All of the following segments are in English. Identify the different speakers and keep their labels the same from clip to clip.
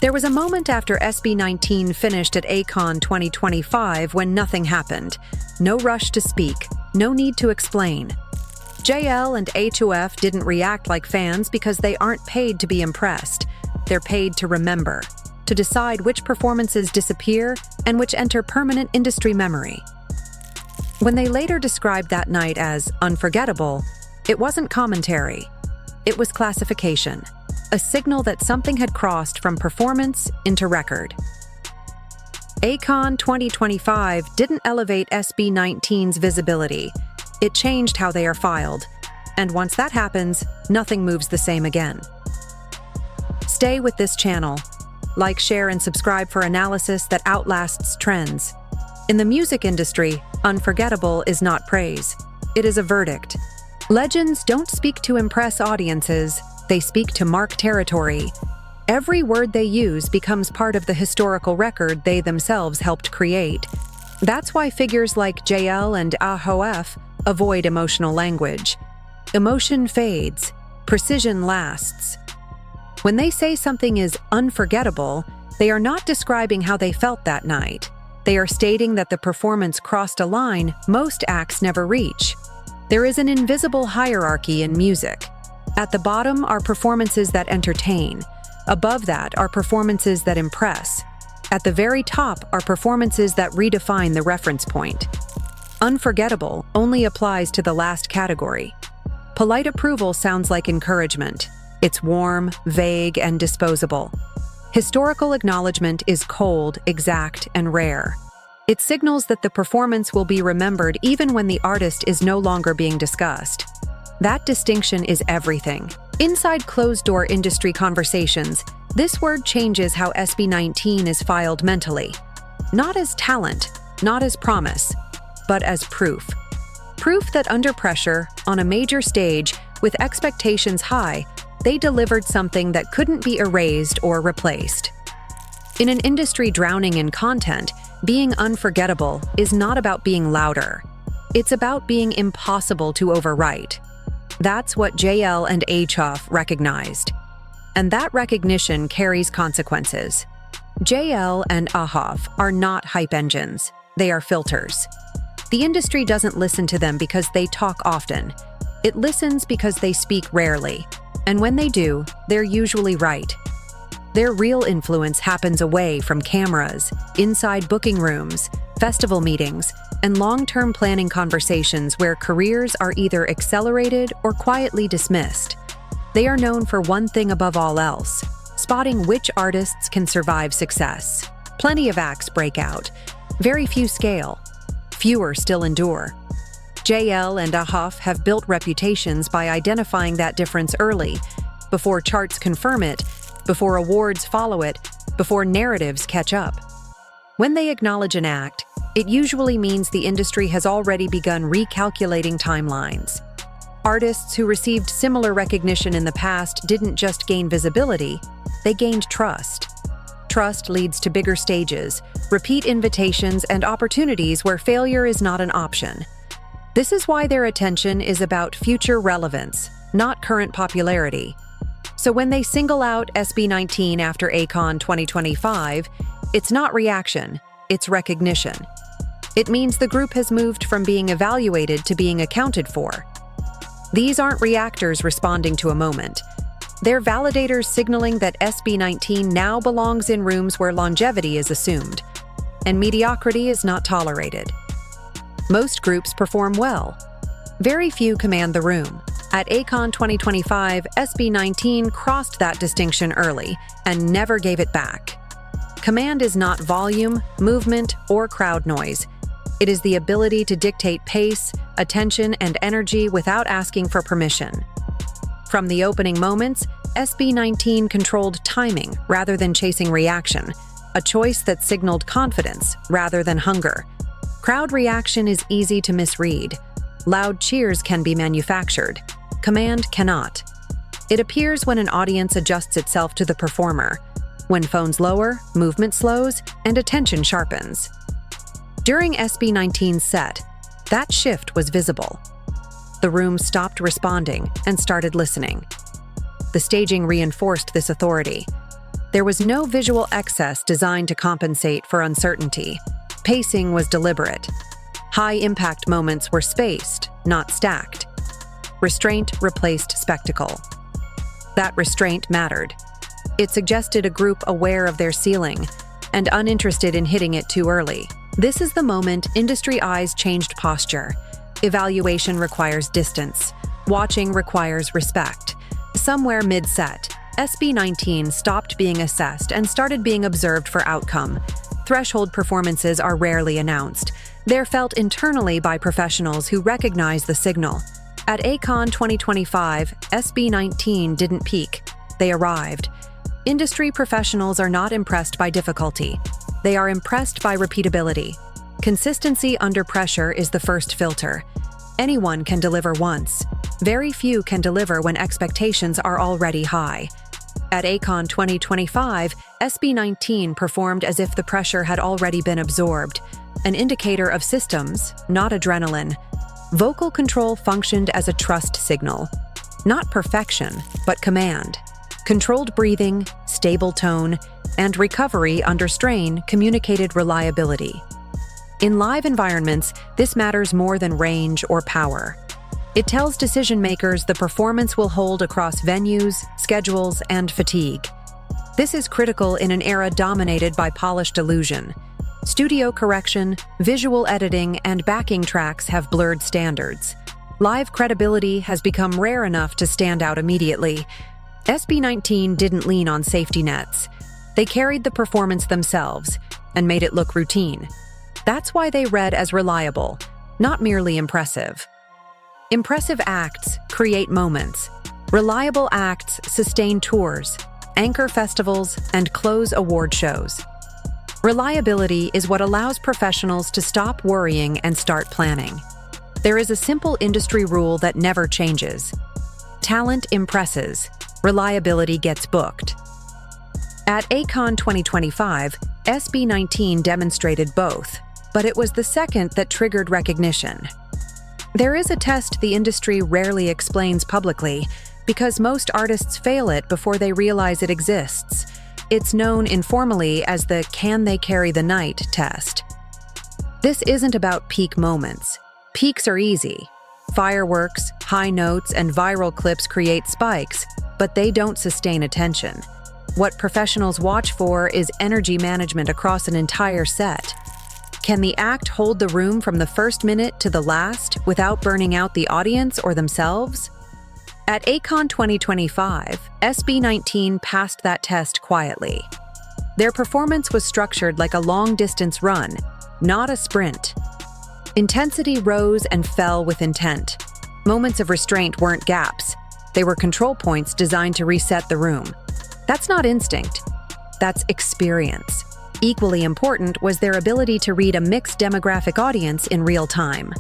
Speaker 1: There was a moment after SB19 finished at ACON 2025 when nothing happened. No rush to speak, no need to explain. JL and HOF didn't react like fans because they aren't paid to be impressed. They're paid to remember, to decide which performances disappear and which enter permanent industry memory. When they later described that night as unforgettable, it wasn't commentary. It was classification, a signal that something had crossed from performance into record. ACON 2025 didn't elevate SB19's visibility. It changed how they are filed, and once that happens, nothing moves the same again. Stay with this channel. Like, share, and subscribe for analysis that outlasts trends. In the music industry, unforgettable is not praise. It is a verdict. Legends don't speak to impress audiences, they speak to mark territory. Every word they use becomes part of the historical record they themselves helped create. That's why figures like JL and HOF avoid emotional language. Emotion fades, precision lasts. When they say something is unforgettable, they are not describing how they felt that night. They are stating that the performance crossed a line most acts never reach. There is an invisible hierarchy in music. At the bottom are performances that entertain. Above that are performances that impress. At the very top are performances that redefine the reference point. Unforgettable only applies to the last category. Polite approval sounds like encouragement. It's warm, vague, and disposable. Historical acknowledgement is cold, exact, and rare. It signals that the performance will be remembered even when the artist is no longer being discussed. That distinction is everything. Inside closed-door industry conversations, this word changes how SB19 is filed mentally. Not as talent, not as promise, but as proof. Proof that under pressure, on a major stage, with expectations high, they delivered something that couldn't be erased or replaced. In an industry drowning in content, being unforgettable is not about being louder. It's about being impossible to overwrite. That's what JL and HOF recognized. And that recognition carries consequences. JL and HOF are not hype engines. They are filters. The industry doesn't listen to them because they talk often. It listens because they speak rarely. And when they do, they're usually right. Their real influence happens away from cameras, inside booking rooms, festival meetings, and long-term planning conversations where careers are either accelerated or quietly dismissed. They are known for one thing above all else: spotting which artists can survive success. Plenty of acts break out. Very few scale. Fewer still endure. JL and HOF have built reputations by identifying that difference early, before charts confirm it, before awards follow it, before narratives catch up. When they acknowledge an act, it usually means the industry has already begun recalculating timelines. Artists who received similar recognition in the past didn't just gain visibility, they gained trust. Trust leads to bigger stages, repeat invitations, and opportunities where failure is not an option. This is why their attention is about future relevance, not current popularity. So when they single out SB19 after ACON 2025, it's not reaction, it's recognition. It means the group has moved from being evaluated to being accounted for. These aren't reactors responding to a moment. They're validators signaling that SB19 now belongs in rooms where longevity is assumed, and mediocrity is not tolerated. Most groups perform well. Very few command the room. At ACON 2025, SB19 crossed that distinction early and never gave it back. Command is not volume, movement, or crowd noise. It is the ability to dictate pace, attention, and energy without asking for permission. From the opening moments, SB19 controlled timing rather than chasing reaction, a choice that signaled confidence rather than hunger. Crowd reaction is easy to misread. Loud cheers can be manufactured. Command cannot. It appears when an audience adjusts itself to the performer, when phones lower, movement slows, and attention sharpens. During SB19's set, that shift was visible. The room stopped responding and started listening. The staging reinforced this authority. There was no visual excess designed to compensate for uncertainty. Pacing was deliberate. High-impact moments were spaced, not stacked. Restraint replaced spectacle. That restraint mattered. It suggested a group aware of their ceiling and uninterested in hitting it too early. This is the moment industry eyes changed posture. Evaluation requires distance. Watching requires respect. Somewhere mid-set, SB19 stopped being assessed and started being observed for outcome. Threshold performances are rarely announced. They're felt internally by professionals who recognize the signal. At ACON 2025, SB19 didn't peak. They arrived. Industry professionals are not impressed by difficulty. They are impressed by repeatability. Consistency under pressure is the first filter. Anyone can deliver once. Very few can deliver when expectations are already high. At ACON 2025, SB19 performed as if the pressure had already been absorbed, an indicator of systems, not adrenaline. Vocal control functioned as a trust signal. Not perfection, but command. Controlled breathing, stable tone, and recovery under strain communicated reliability. In live environments, this matters more than range or power. It tells decision-makers the performance will hold across venues, schedules, and fatigue. This is critical in an era dominated by polished illusion. Studio correction, visual editing, and backing tracks have blurred standards. Live credibility has become rare enough to stand out immediately. SB19 didn't lean on safety nets. They carried the performance themselves and made it look routine. That's why they read as reliable, not merely impressive. Impressive acts create moments. Reliable acts sustain tours, anchor festivals, and close award shows. Reliability is what allows professionals to stop worrying and start planning. There is a simple industry rule that never changes. Talent impresses, reliability gets booked. At ACON 2025, SB19 demonstrated both, but it was the second that triggered recognition. There is a test the industry rarely explains publicly because most artists fail it before they realize it exists. It's known informally as the "can they carry the night" test. This isn't about peak moments. Peaks are easy. Fireworks, high notes, and viral clips create spikes, but they don't sustain attention. What professionals watch for is energy management across an entire set. Can the act hold the room from the first minute to the last without burning out the audience or themselves? At ACON 2025, SB19 passed that test quietly. Their performance was structured like a long-distance run, not a sprint. Intensity rose and fell with intent. Moments of restraint weren't gaps. They were control points designed to reset the room. That's not instinct. That's experience. Equally important was their ability to read a mixed demographic audience in real time.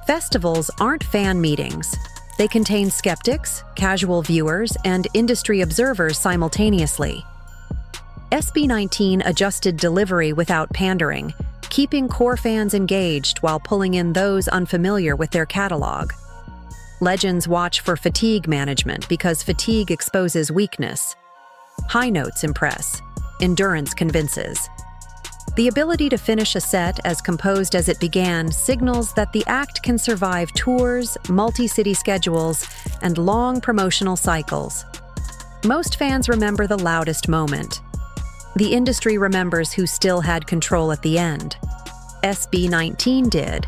Speaker 1: Festivals aren't fan meetings. They contain skeptics, casual viewers, and industry observers simultaneously. SB19 adjusted delivery without pandering, keeping core fans engaged while pulling in those unfamiliar with their catalog. Legends watch for fatigue management because fatigue exposes weakness. High notes impress. Endurance convinces. The ability to finish a set as composed as it began signals that the act can survive tours, multi-city schedules, and long promotional cycles. Most fans remember the loudest moment. The industry remembers who still had control at the end. SB19 did.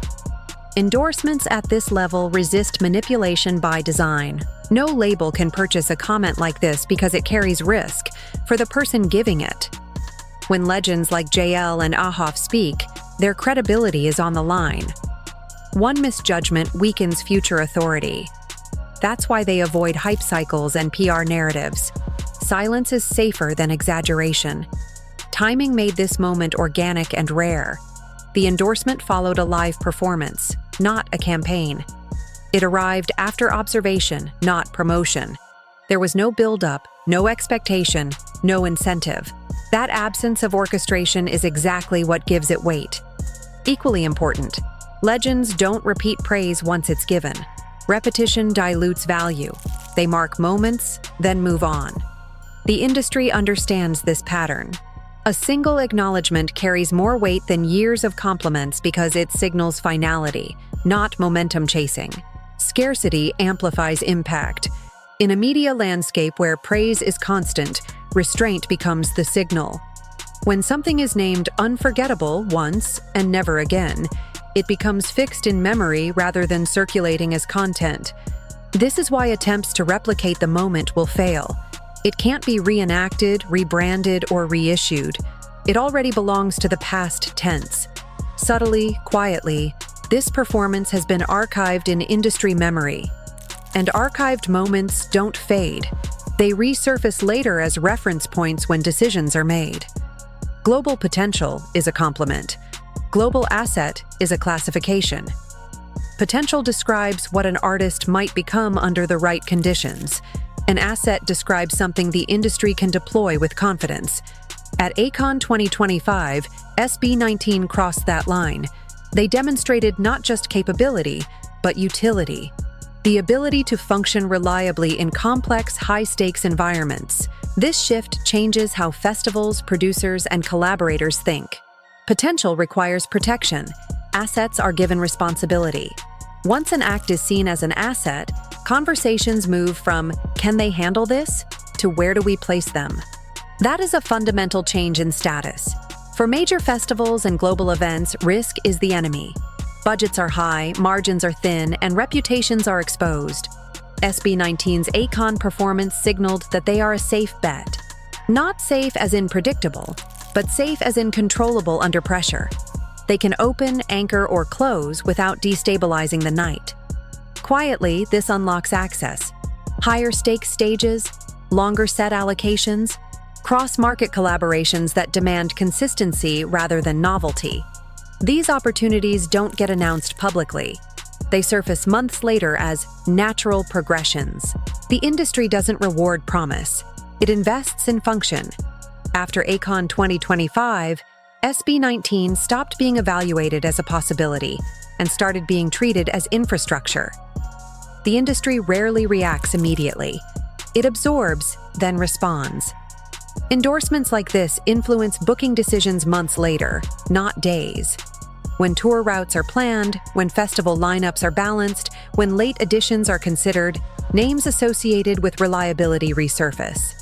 Speaker 1: Endorsements at this level resist manipulation by design. No label can purchase a comment like this because it carries risk for the person giving it. When legends like JL and HOF speak, their credibility is on the line. One misjudgment weakens future authority. That's why they avoid hype cycles and PR narratives. Silence is safer than exaggeration. Timing made this moment organic and rare. The endorsement followed a live performance, not a campaign. It arrived after observation, not promotion. There was no build-up, no expectation, no incentive. That absence of orchestration is exactly what gives it weight. Equally important, legends don't repeat praise once it's given. Repetition dilutes value. They mark moments, then move on. The industry understands this pattern. A single acknowledgement carries more weight than years of compliments because it signals finality, not momentum chasing. Scarcity amplifies impact. In a media landscape where praise is constant, restraint becomes the signal. When something is named unforgettable once and never again, it becomes fixed in memory rather than circulating as content. This is why attempts to replicate the moment will fail. It can't be reenacted, rebranded, or reissued. It already belongs to the past tense. Subtly, quietly, this performance has been archived in industry memory. And archived moments don't fade. They resurface later as reference points when decisions are made. Global potential is a compliment. Global asset is a classification. Potential describes what an artist might become under the right conditions. An asset describes something the industry can deploy with confidence. At ACON 2025, SB19 crossed that line. They demonstrated not just capability, but utility. The ability to function reliably in complex, high-stakes environments. This shift changes how festivals, producers, and collaborators think. Potential requires protection. Assets are given responsibility. Once an act is seen as an asset, conversations move from "can they handle this?" to "where do we place them?" That is a fundamental change in status. For major festivals and global events, risk is the enemy. Budgets are high, margins are thin, and reputations are exposed. SB19's ACON performance signaled that they are a safe bet. Not safe as in predictable, but safe as in controllable under pressure. They can open, anchor, or close without destabilizing the night. Quietly, this unlocks access. Higher stakes stages, longer set allocations, cross-market collaborations that demand consistency rather than novelty. These opportunities don't get announced publicly. They surface months later as natural progressions. The industry doesn't reward promise. It invests in function. After ACON 2025, SB19 stopped being evaluated as a possibility and started being treated as infrastructure. The industry rarely reacts immediately. It absorbs, then responds. Endorsements like this influence booking decisions months later, not days. When tour routes are planned, when festival lineups are balanced, when late additions are considered, names associated with reliability resurface.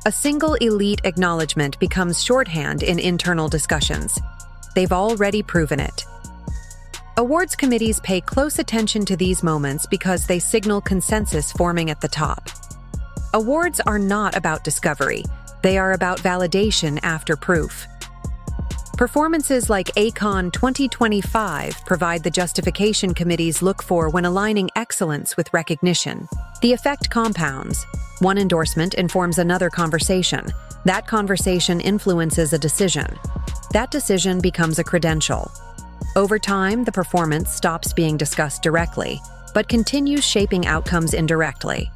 Speaker 1: A single elite acknowledgement becomes shorthand in internal discussions. They've already proven it. Awards committees pay close attention to these moments because they signal consensus forming at the top. Awards are not about discovery. They are about validation after proof. Performances like ACON 2025 provide the justification committees look for when aligning excellence with recognition. The effect compounds. One endorsement informs another conversation. That conversation influences a decision. That decision becomes a credential. Over time, the performance stops being discussed directly, but continues shaping outcomes indirectly.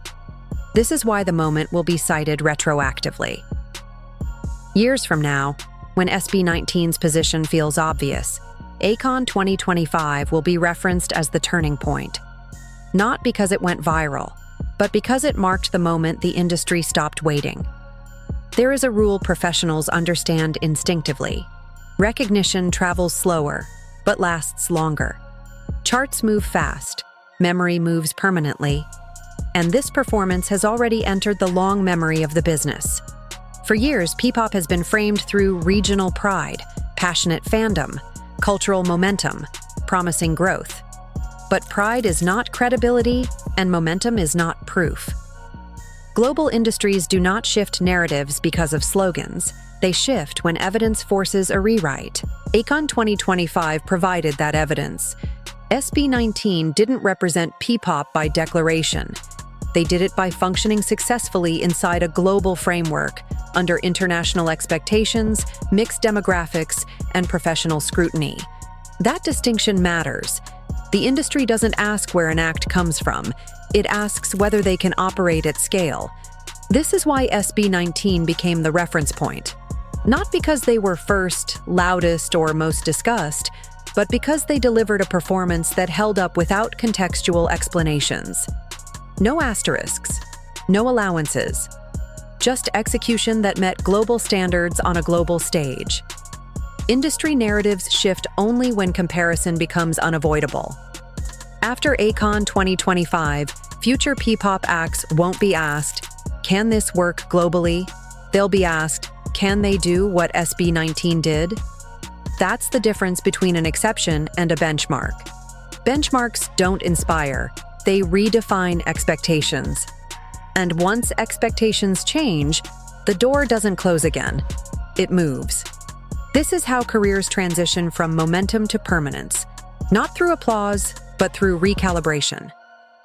Speaker 1: This is why the moment will be cited retroactively. Years from now, when SB19's position feels obvious, ACON 2025 will be referenced as the turning point. Not because it went viral, but because it marked the moment the industry stopped waiting. There is a rule professionals understand instinctively. Recognition travels slower, but lasts longer. Charts move fast, memory moves permanently, and this performance has already entered the long memory of the business. For years, Kpop has been framed through regional pride, passionate fandom, cultural momentum, promising growth. But pride is not credibility, and momentum is not proof. Global industries do not shift narratives because of slogans. They shift when evidence forces a rewrite. ACON 2025 provided that evidence. SB19 didn't represent Kpop by declaration. They did it by functioning successfully inside a global framework, under international expectations, mixed demographics, and professional scrutiny. That distinction matters. The industry doesn't ask where an act comes from. It asks whether they can operate at scale. This is why SB19 became the reference point. Not because they were first, loudest, or most discussed, but because they delivered a performance that held up without contextual explanations. No asterisks, no allowances. just execution that met global standards on a global stage. Industry narratives shift only when comparison becomes unavoidable. After ACON 2025, future P-pop acts won't be asked, "Can this work globally?" They'll be asked, "Can they do what SB19 did?" That's the difference between an exception and a benchmark. Benchmarks don't inspire, they redefine expectations. And once expectations change, the door doesn't close again, it moves. This is how careers transition from momentum to permanence, not through applause, but through recalibration.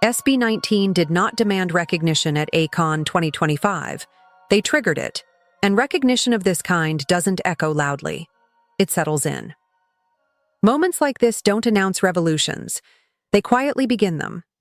Speaker 1: SB19 did not demand recognition at ACON 2025. They triggered it, and recognition of this kind doesn't echo loudly. It settles in. Moments like this don't announce revolutions. They quietly begin them.